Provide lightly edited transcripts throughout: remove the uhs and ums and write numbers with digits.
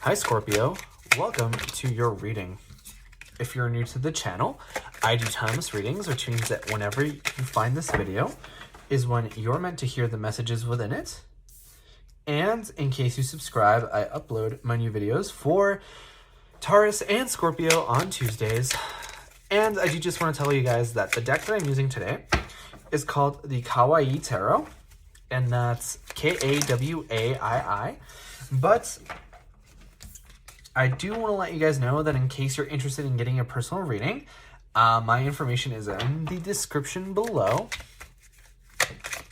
Hi Scorpio, welcome to your reading. If you're new to the channel, I do timeless readings, which means that whenever you find this video is when you're meant to hear the messages within it. And in case you subscribe, I upload my new videos for Taurus and Scorpio on Tuesdays. And I do just want to tell you guys that the deck that I'm using today is called the Kawaii Tarot, and that's Kawaii. But I do want to let you guys know that in case you're interested in getting a personal reading, my information is in the description below.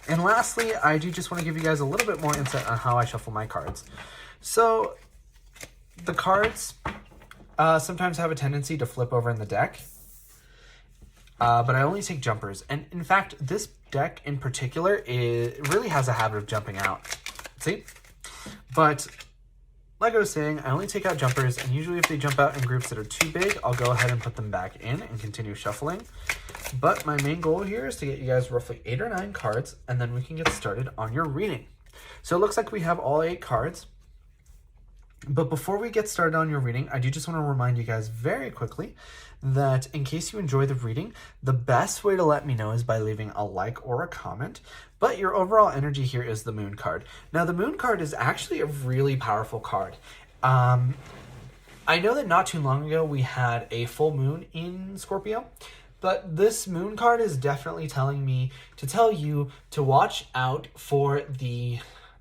And lastly, I do just want to give you guys a little bit more insight on how I shuffle my cards. So the cards sometimes have a tendency to flip over in the deck, but I only take jumpers. And in fact, this deck in particular really has a habit of jumping out. See? But like I was saying, I only take out jumpers, and usually if they jump out in groups that are too big, I'll go ahead and put them back in and continue shuffling. But my main goal here is to get you guys roughly 8 or 9 cards, and then we can get started on your reading. So it looks like we have all 8 cards. But before we get started on your reading, I do just want to remind you guys very quickly that in case you enjoy the reading, the best way to let me know is by leaving a like or a comment. But your overall energy here is the Moon card. Now, the Moon card is actually a really powerful card. I know that not too long ago we had a full moon in Scorpio, but this Moon card is definitely telling me to tell you to watch out for the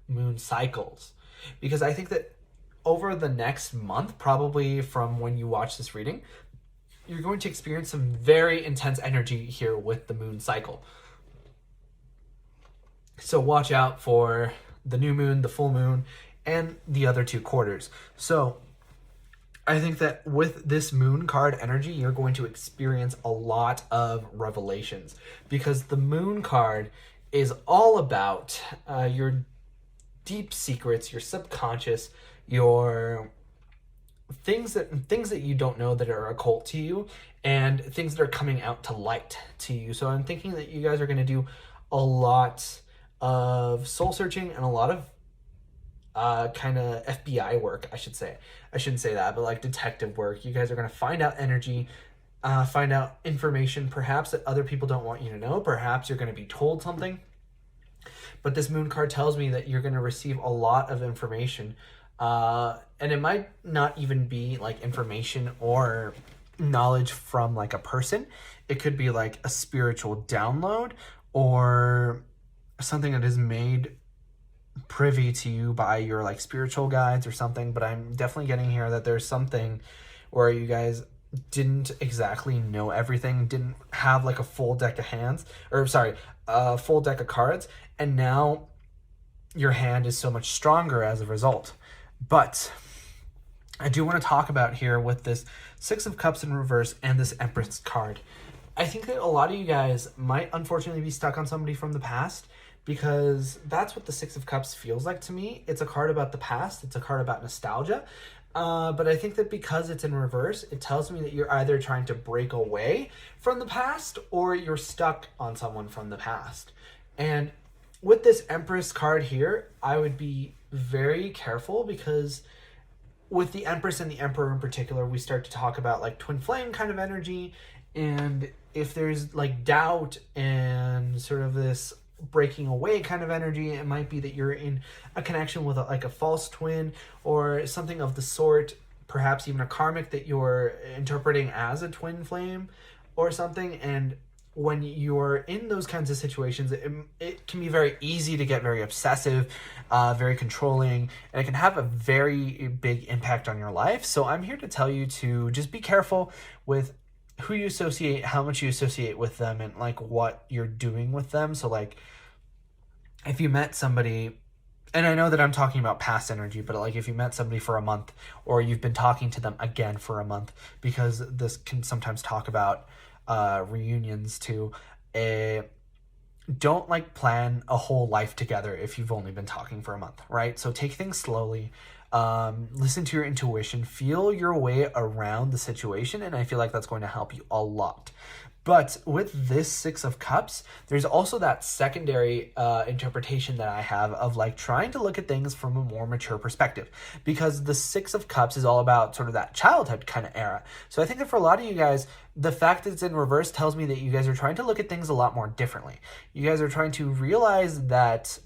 moon cycles. Because I think that over the next month, probably from when you watch this reading, you're going to experience some very intense energy here with the moon cycle. So watch out for the new moon, the full moon, and the other 2 quarters. So I think that with this Moon card energy, you're going to experience a lot of revelations, because the Moon card is all about your deep secrets, your subconscious, your things that you don't know that are occult to you, and things that are coming out to light to you. So I'm thinking that you guys are going to do a lot of soul searching and a lot of kind of FBI work, I should say. I shouldn't say that, but like detective work. You guys are going to find out energy, find out information perhaps that other people don't want you to know. Perhaps you're going to be told something. But this Moon card tells me that you're going to receive a lot of information. And it might not even be like information or knowledge from like a person. It could be like a spiritual download or something that is made privy to you by your like spiritual guides or something. But I'm definitely getting here that there's something where you guys didn't exactly know everything, didn't have like a full deck of a full deck of cards, and now your hand is so much stronger as a result. But I do want to talk about here with this 6 of Cups in reverse and this Empress card. I think that a lot of you guys might unfortunately be stuck on somebody from the past, because that's what the 6 of Cups feels like to me. It's a card about the past. It's a card about nostalgia. But I think that because it's in reverse, it tells me that you're either trying to break away from the past or you're stuck on someone from the past. And with this Empress card here, I would be very careful, because with the Empress and the Emperor in particular, we start to talk about like twin flame kind of energy. And if there's like doubt and sort of this breaking away kind of energy, it might be that you're in a connection with like a false twin or something of the sort, perhaps even a karmic that you're interpreting as a twin flame or something. And when you're in those kinds of situations, it can be very easy to get very obsessive, very controlling, and it can have a very big impact on your life. So I'm here to tell you to just be careful with who you associate, how much you associate with them, and like what you're doing with them. So like if you met somebody, and I know that I'm talking about past energy, but like if you met somebody for a month, or you've been talking to them again for a month, because this can sometimes talk about reunions too, don't like plan a whole life together if you've only been talking for a month, right? So take things slowly, listen to your intuition, feel your way around the situation, and I feel like that's going to help you a lot. But with this Six of Cups, there's also that secondary interpretation that I have of like trying to look at things from a more mature perspective, because the Six of Cups is all about sort of that childhood kind of era. So I think that for a lot of you guys, the fact that it's in reverse tells me that you guys are trying to look at things a lot more differently. You guys are trying to realize that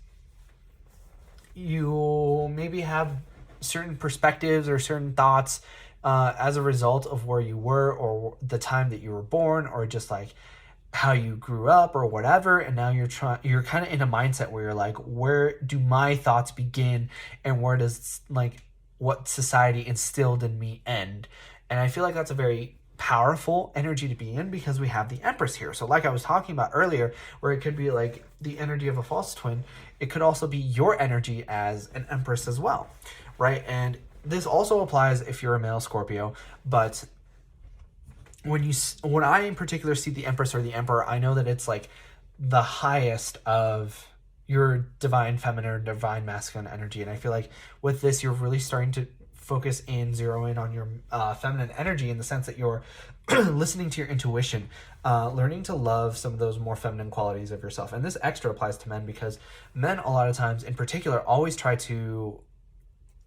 you maybe have certain perspectives or certain thoughts as a result of where you were or the time that you were born, or just like how you grew up or whatever. And now you're kind of in a mindset where you're like, where do my thoughts begin and where does like what society instilled in me end? And I feel like that's a very powerful energy to be in, because we have the Empress here. So like I was talking about earlier, where it could be like the energy of a false twin, it could also be your energy as an Empress as well, right? And this also applies if you're a male Scorpio, but when I in particular see the Empress or the Emperor, I know that it's like the highest of your divine feminine or divine masculine energy. And I feel like with this, you're really starting to focus in, zero in on your feminine energy, in the sense that you're listening to your intuition, learning to love some of those more feminine qualities of yourself. And this extra applies to men, because men a lot of times in particular always try to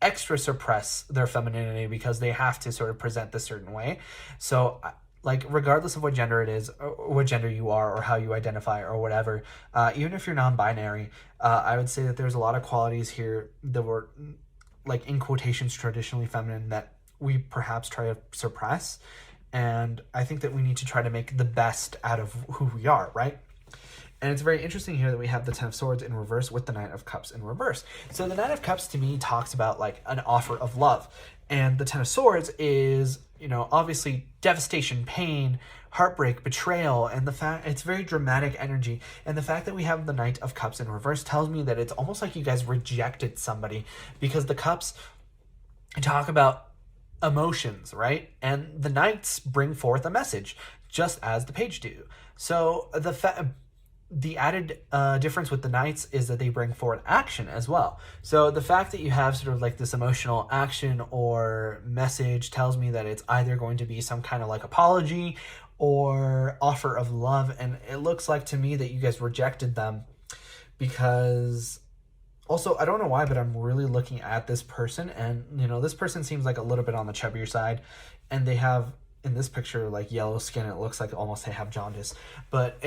extra suppress their femininity because they have to sort of present this certain way. So like regardless of what gender it is, or what gender you are, or how you identify, or whatever, even if you're non-binary, I would say that there's a lot of qualities here that were like in quotations traditionally feminine that we perhaps try to suppress. And I think that we need to try to make the best out of who we are, right? And it's very interesting here that we have the Ten of Swords in reverse with the Nine of Cups in reverse. So the Nine of Cups to me talks about like an offer of love. And the Ten of Swords is, you know, obviously devastation, pain, heartbreak, betrayal, and the fact it's very dramatic energy. And the fact that we have the Knight of Cups in reverse tells me that it's almost like you guys rejected somebody, because the cups talk about emotions, right? And the knights bring forth a message, just as the page do. So the added difference with the knights is that they bring forward action as well. So the fact that you have sort of like this emotional action or message tells me that it's either going to be some kind of like apology or offer of love. And it looks like to me that you guys rejected them, because also, I don't know why, but I'm really looking at this person, and you know, this person seems like a little bit on the chubbier side, and they have in this picture like yellow skin. It looks like almost they have jaundice, but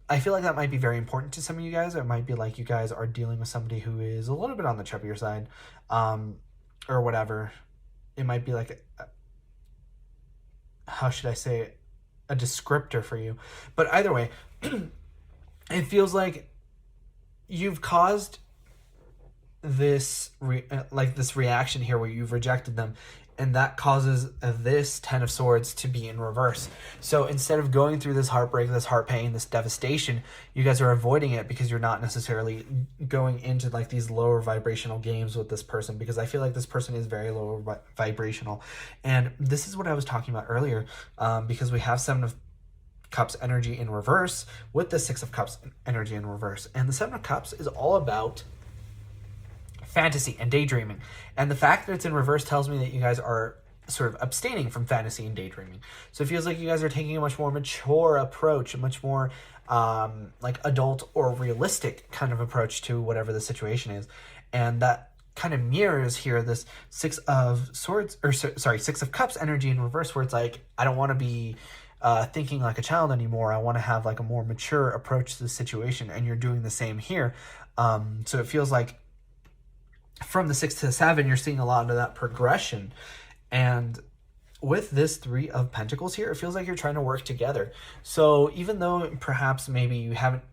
I feel like that might be very important to some of you guys. It might be like you guys are dealing with somebody who is a little bit on the chubbier side, or whatever. It might be like, how should I say it? A descriptor for you. But either way, it feels like you've caused this this reaction here where you've rejected them, and that causes this Ten of Swords to be in reverse. So instead of going through this heartbreak, this heart pain, this devastation, you guys are avoiding it because you're not necessarily going into like these lower vibrational games with this person, because I feel like this person is very lower vibrational. And this is what I was talking about earlier, because we have Seven of Cups energy in reverse with the Six of Cups energy in reverse. And the Seven of Cups is all about fantasy and daydreaming. And the fact that it's in reverse tells me that you guys are sort of abstaining from fantasy and daydreaming. So it feels like you guys are taking a much more mature approach, a much more like adult or realistic kind of approach to whatever the situation is. And that kind of mirrors here this Six of Cups energy in reverse, where it's like, I don't want to be thinking like a child anymore. I want to have like a more mature approach to the situation. And you're doing the same here. So it feels like from the 6 to the 7, you're seeing a lot of that progression. And with this Three of Pentacles here, it feels like you're trying to work together. So even though perhaps maybe you haven't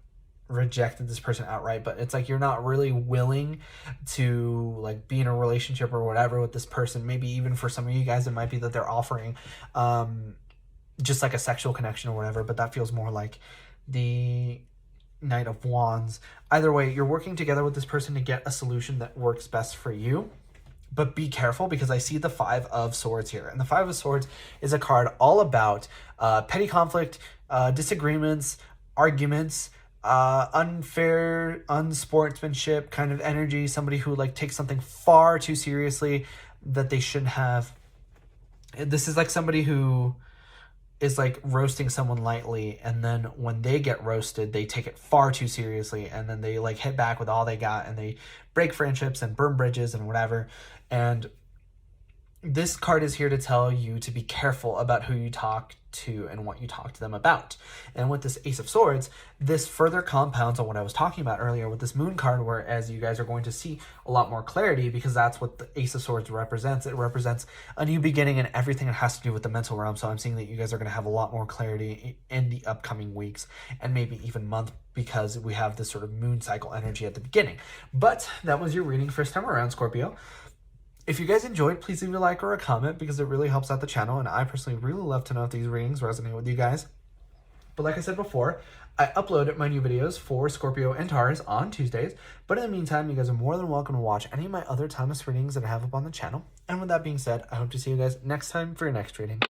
rejected this person outright, but it's like you're not really willing to like be in a relationship or whatever with this person. Maybe even for some of you guys, it might be that they're offering just like a sexual connection or whatever, but that feels more like the Knight of Wands. Either way, you're working together with this person to get a solution that works best for you. But be careful, because I see the Five of Swords here. And the Five of Swords is a card all about petty conflict, disagreements, arguments, unfair, unsportsmanship kind of energy. Somebody who like takes something far too seriously that they shouldn't have. This is like somebody who is like roasting someone lightly, and then when they get roasted, they take it far too seriously, and then they like hit back with all they got, and they break friendships and burn bridges and whatever. And this card is here to tell you to be careful about who you talk to and what you talk to them about. And with this Ace of Swords, this further compounds on what I was talking about earlier with this Moon card, whereas you guys are going to see a lot more clarity, because that's what the Ace of Swords represents. It represents a new beginning and everything that has to do with the mental realm. So I'm seeing that you guys are going to have a lot more clarity in the upcoming weeks and maybe even month, because we have this sort of moon cycle energy at the beginning. But that was your reading first time around, Scorpio. If you guys enjoyed, please leave a like or a comment, because it really helps out the channel, and I personally really love to know if these readings resonate with you guys. But like I said before, I upload my new videos for Scorpio and Taurus on Tuesdays. But in the meantime, you guys are more than welcome to watch any of my other timeless readings that I have up on the channel. And with that being said, I hope to see you guys next time for your next reading.